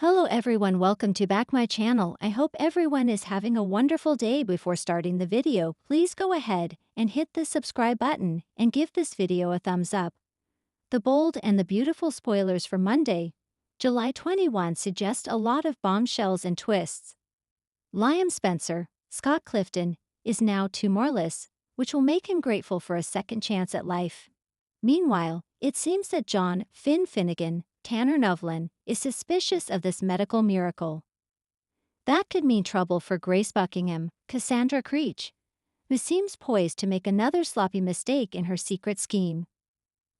Hello everyone, welcome to back my channel. I hope everyone is having a wonderful day. Before starting the video, please go ahead and hit the subscribe button and give this video a thumbs up. The bold and the beautiful spoilers for Monday, July 21 suggest a lot of bombshells and twists. Liam Spencer, Scott Clifton, is now tumorless, which will make him grateful for a second chance at life. Meanwhile, it seems that John Finn Finnegan, Tanner Novlin, is suspicious of this medical miracle. That could mean trouble for Grace Buckingham, Cassandra Creech, who seems poised to make another sloppy mistake in her secret scheme.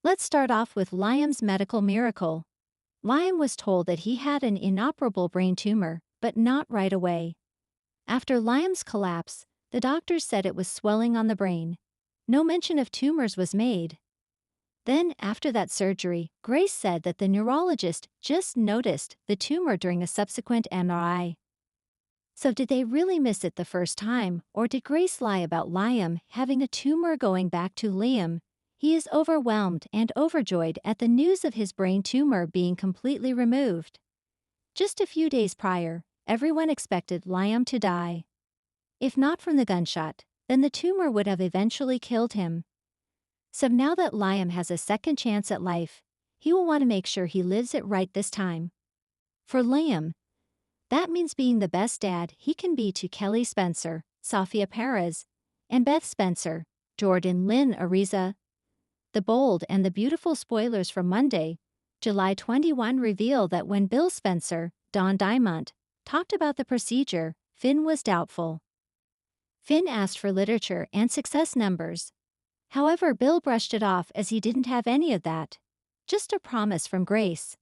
Let's start off with Liam's medical miracle. Liam was told that he had an inoperable brain tumor, but not right away. After Liam's collapse, the doctors said it was swelling on the brain. No mention of tumors was made. Then, after that surgery, Grace said that the neurologist just noticed the tumor during a subsequent MRI. So did they really miss it the first time, or did Grace lie about Liam having a tumor? Going back to Liam, he is overwhelmed and overjoyed at the news of his brain tumor being completely removed. Just a few days prior, everyone expected Liam to die. If not from the gunshot, then the tumor would have eventually killed him. So now that Liam has a second chance at life, he will want to make sure he lives it right this time. For Liam, that means being the best dad he can be to Kelly Spencer, Sofia Perez, and Beth Spencer, Jordan Lynn Ariza. The bold and the beautiful spoilers from Monday, July 21 reveal that when Bill Spencer, Don Diamond, talked about the procedure, Finn was doubtful. Finn asked for literature and success numbers. However, Bill brushed it off as he didn't have any of that. Just a promise from Grace.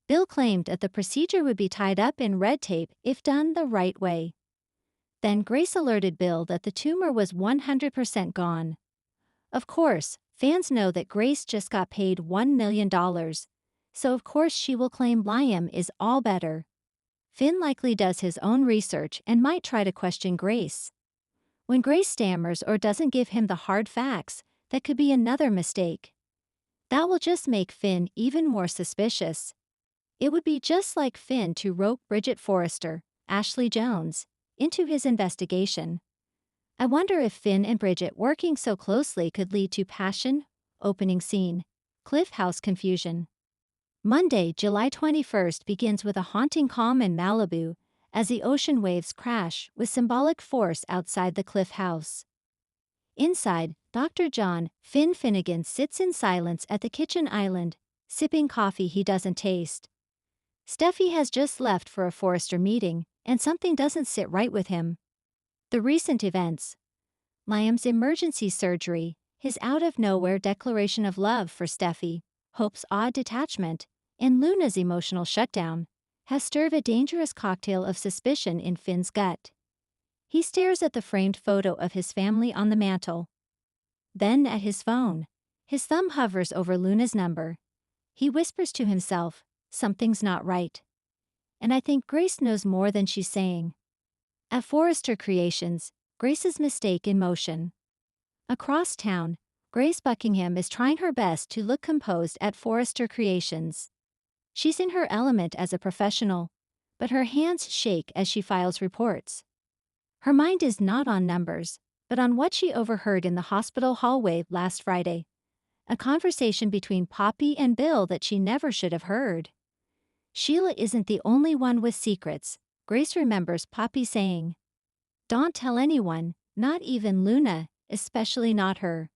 Bill claimed that the procedure would be tied up in red tape if done the right way. Then Grace alerted Bill that the tumor was 100% gone. Of course, fans know that Grace just got paid $1 million, so of course she will claim Liam is all better. Finn likely does his own research and might try to question Grace. When Grace stammers or doesn't give him the hard facts, that could be another mistake. That will just make Finn even more suspicious. It would be just like Finn to rope Bridget Forrester, Ashley Jones, into his investigation. I wonder if Finn and Bridget working so closely could lead to passion. Opening scene, Cliff House confusion. Monday, July 21st begins with a haunting calm in Malibu, as the ocean waves crash with symbolic force outside the Cliff House. Inside, Dr. John Finn Finnegan sits in silence at the kitchen island, sipping coffee he doesn't taste. Steffi has just left for a Forrester meeting, and something doesn't sit right with him. The recent events, Liam's emergency surgery, his out-of-nowhere declaration of love for Steffi, Hope's odd detachment, and Luna's emotional shutdown, has stirred a dangerous cocktail of suspicion in Finn's gut. He stares at the framed photo of his family on the mantel. Then at his phone. His thumb hovers over Luna's number. He whispers to himself, something's not right. And I think Grace knows more than she's saying. At Forrester Creations, Grace's mistake in motion. Across town, Grace Buckingham is trying her best to look composed at Forrester Creations. She's in her element as a professional, but her hands shake as she files reports. Her mind is not on numbers, but on what she overheard in the hospital hallway last Friday. A conversation between Poppy and Bill that she never should have heard. Sheila isn't the only one with secrets, Grace remembers Poppy saying. Don't tell anyone, not even Luna, especially not her.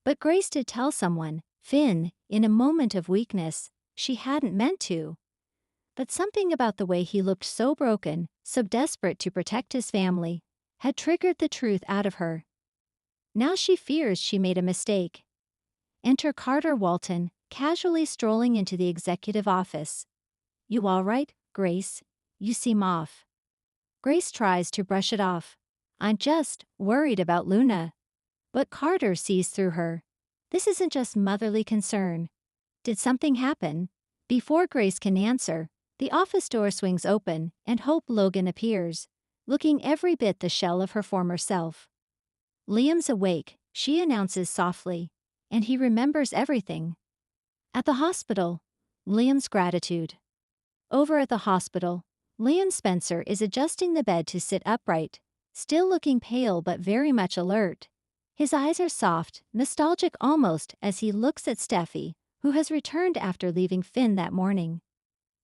But Grace did tell someone, Finn, in a moment of weakness. She hadn't meant to. But something about the way he looked so broken, so desperate to protect his family, had triggered the truth out of her. Now she fears she made a mistake. Enter Carter Walton, casually strolling into the executive office. You all right, Grace? You seem off. Grace tries to brush it off. I'm just worried about Luna. But Carter sees through her. This isn't just motherly concern. Did something happen? Before Grace can answer, the office door swings open and Hope Logan appears, looking every bit the shell of her former self. Liam's awake, she announces softly, and he remembers everything. At the hospital, Liam's gratitude. Over at the hospital, Liam Spencer is adjusting the bed to sit upright, still looking pale but very much alert. His eyes are soft, nostalgic almost, as he looks at Steffi, who has returned after leaving Finn that morning.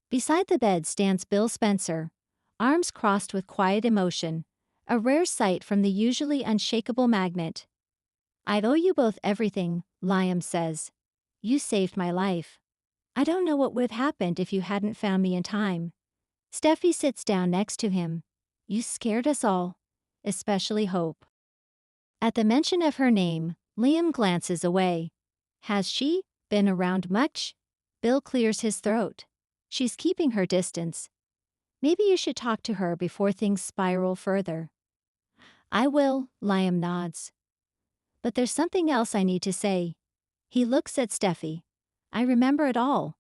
Beside the bed stands Bill Spencer, arms crossed with quiet emotion, a rare sight from the usually unshakable magnate. "I owe you both everything," Liam says. "You saved my life. I don't know what would have happened if you hadn't found me in time." Steffi sits down next to him. "You scared us all, especially Hope." At the mention of her name, Liam glances away. "Has she been around much?" Bill clears his throat. "She's keeping her distance. Maybe you should talk to her before things spiral further." "I will," Liam nods. "But there's something else I need to say." He looks at Steffi. "I remember it all.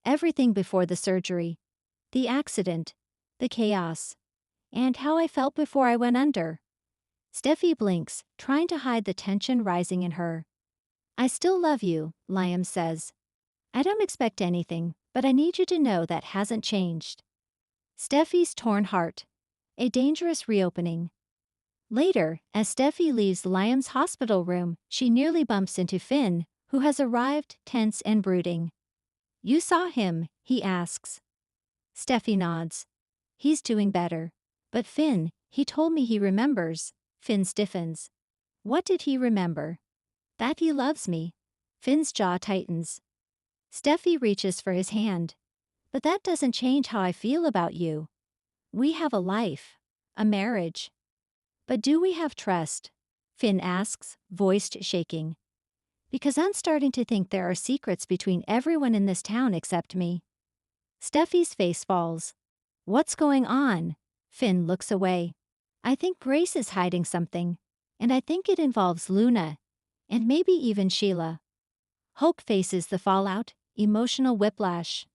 Everything before the surgery. The accident. The chaos. And how I felt before I went under." Steffi blinks, trying to hide the tension rising in her. "I still love you," Liam says. "I don't expect anything, but I need you to know that hasn't changed." Steffi's torn heart. A dangerous reopening. Later, as Steffi leaves Liam's hospital room, she nearly bumps into Finn, who has arrived, tense and brooding. "You saw him?" he asks. Steffi nods. "He's doing better. But Finn, he told me he remembers." Finn stiffens. "What did he remember?" "That he loves me." Finn's jaw tightens. Steffi reaches for his hand. "But that doesn't change how I feel about you. We have a life. A marriage." "But do we have trust?" Finn asks, voice shaking. "Because I'm starting to think there are secrets between everyone in this town except me." Steffi's face falls. "What's going on?" Finn looks away. "I think Grace is hiding something. And I think it involves Luna. And maybe even Sheila." Hope faces the fallout, emotional whiplash.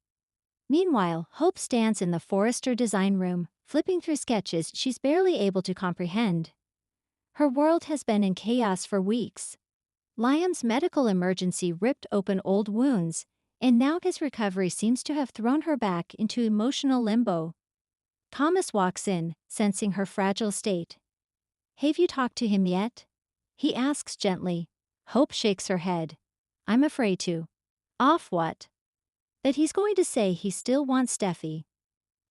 Meanwhile, Hope stands in the Forrester design room, flipping through sketches she's barely able to comprehend. Her world has been in chaos for weeks. Liam's medical emergency ripped open old wounds, and now his recovery seems to have thrown her back into emotional limbo. Thomas walks in, sensing her fragile state. "Have you talked to him yet?" he asks gently. Hope shakes her head. "I'm afraid to." "Off what?" "That he's going to say he still wants Steffi."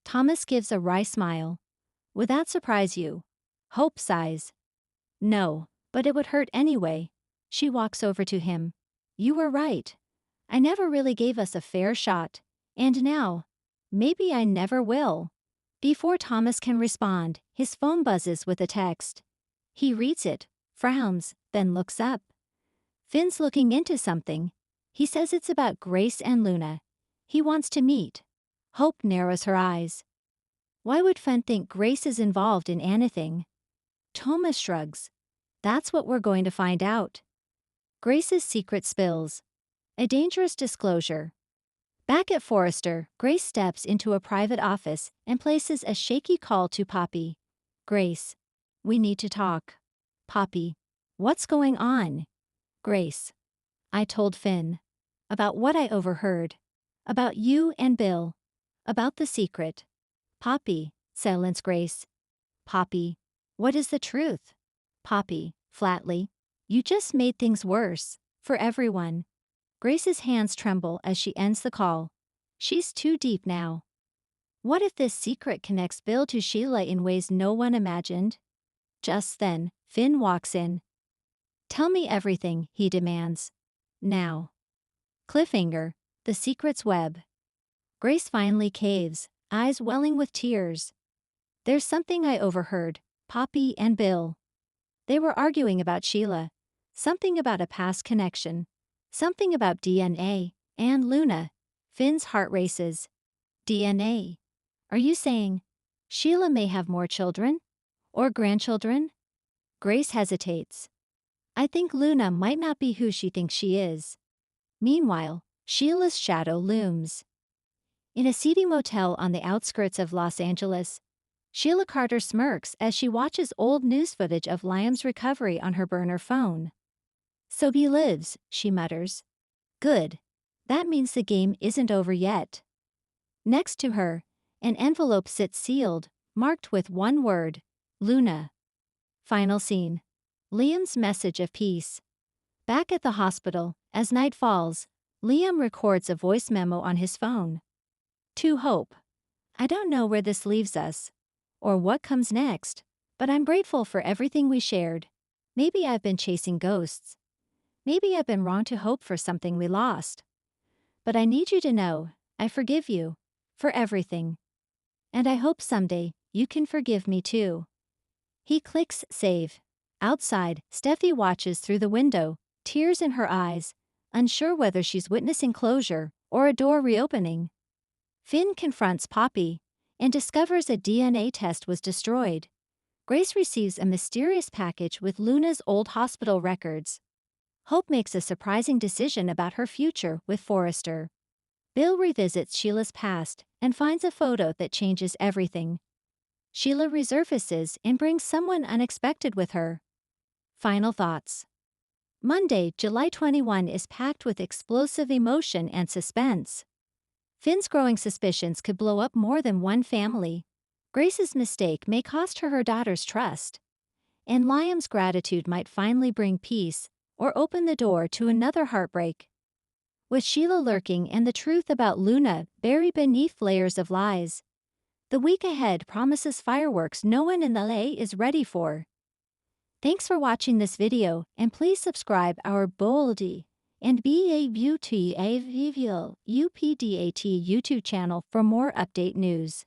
Thomas gives a wry smile. "Would that surprise you?" Hope sighs. "No, but it would hurt anyway." She walks over to him. "You were right. I never really gave us a fair shot. And now, maybe I never will." Before Thomas can respond, his phone buzzes with a text. He reads it, frowns, then looks up. Finn's looking into something. He says it's about Grace and Luna. He wants to meet. Hope narrows her eyes. Why would Finn think Grace is involved in anything? Thomas shrugs. "That's what we're going to find out." Grace's secret spills. A dangerous disclosure. Back at Forrester, Grace steps into a private office and places a shaky call to Poppy. "Grace, we need to talk." Poppy. "What's going on?" Grace. "I told Finn. About what I overheard. About you and Bill. About the secret." Poppy. Silence Grace. Poppy. "What is the truth?" Poppy, flatly. "You just made things worse. For everyone." Grace's hands tremble as she ends the call. She's too deep now. What if this secret connects Bill to Sheila in ways no one imagined? Just then, Finn walks in. "Tell me everything," he demands. "Now." Cliffhanger, the secret's web. Grace finally caves, eyes welling with tears. "There's something I overheard, Poppy and Bill. They were arguing about Sheila. Something about a past connection. Something about DNA, and Luna." Finn's heart races. "DNA? Are you saying Sheila may have more children? Or grandchildren?" Grace hesitates. "I think Luna might not be who she thinks she is." Meanwhile, Sheila's shadow looms. In a seedy motel on the outskirts of Los Angeles, Sheila Carter smirks as she watches old news footage of Liam's recovery on her burner phone. "So he lives," she mutters. "Good. That means the game isn't over yet." Next to her, an envelope sits sealed, marked with one word, Luna. Final scene. Liam's message of peace. Back at the hospital, as night falls, Liam records a voice memo on his phone. To Hope. I don't know where this leaves us, or what comes next, but I'm grateful for everything we shared. Maybe I've been chasing ghosts. Maybe I've been wrong to hope for something we lost. But I need you to know, I forgive you. For everything. And I hope someday, you can forgive me too. He clicks save. Outside, Steffi watches through the window, tears in her eyes, unsure whether she's witnessing closure or a door reopening. Finn confronts Poppy and discovers a DNA test was destroyed. Grace receives a mysterious package with Luna's old hospital records. Hope makes a surprising decision about her future with Forrester. Bill revisits Sheila's past and finds a photo that changes everything. Sheila resurfaces and brings someone unexpected with her. Final thoughts. Monday, July 21 is packed with explosive emotion and suspense. Finn's growing suspicions could blow up more than one family. Grace's mistake may cost her daughter's trust. And Liam's gratitude might finally bring peace or open the door to another heartbreak. With Sheila lurking and the truth about Luna buried beneath layers of lies. The week ahead promises fireworks no one in LA is ready for. Thanks for watching this video and please subscribe our Boldy and BABUTAVIVIL UPDAT YouTube channel for more update news.